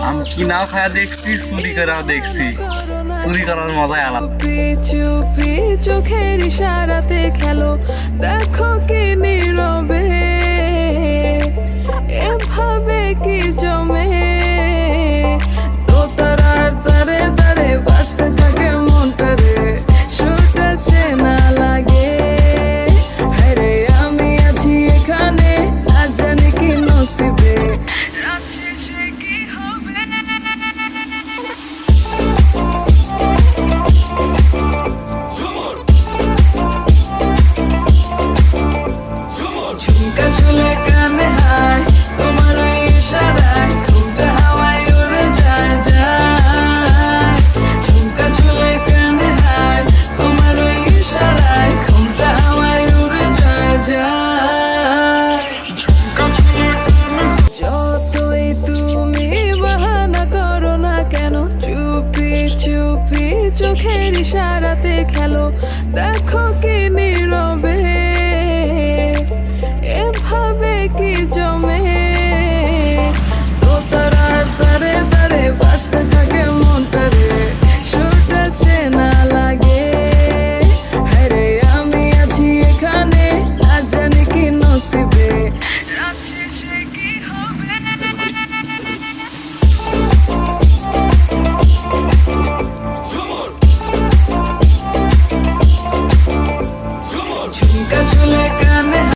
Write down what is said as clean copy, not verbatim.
আমি কিনাও খায়া দেখছি, চুরি করাও দেখছি। চুরি করার মজাই আলাদা। চুপি চোখের ইশারাতে খেলো, দেখো কি নীরবে এভাবে কি জমে। তো তারার তারে তারে বাজতে থাকে মনটারে, সুরটা চেনা লাগে। হায়রে আমি আছি এখানে, আজ জানি কি নসিবে, রাত শেষে কি হবে। ঝুমকা ঝুলে কানে হায়, তোমার ওই ইশারায় ঘুমটা হাওয়ায় উড়ে যায় যায়। ঝুমকা ঝুলে কানে হায়, তোমার ওই ইশারায় ঘুমটা হাওয়ায় উড়ে যায় যায়। যতই তুমি বাহানা করো না কেন, চুপি চুপি চোখের ইশারাতে খেলো, দেখো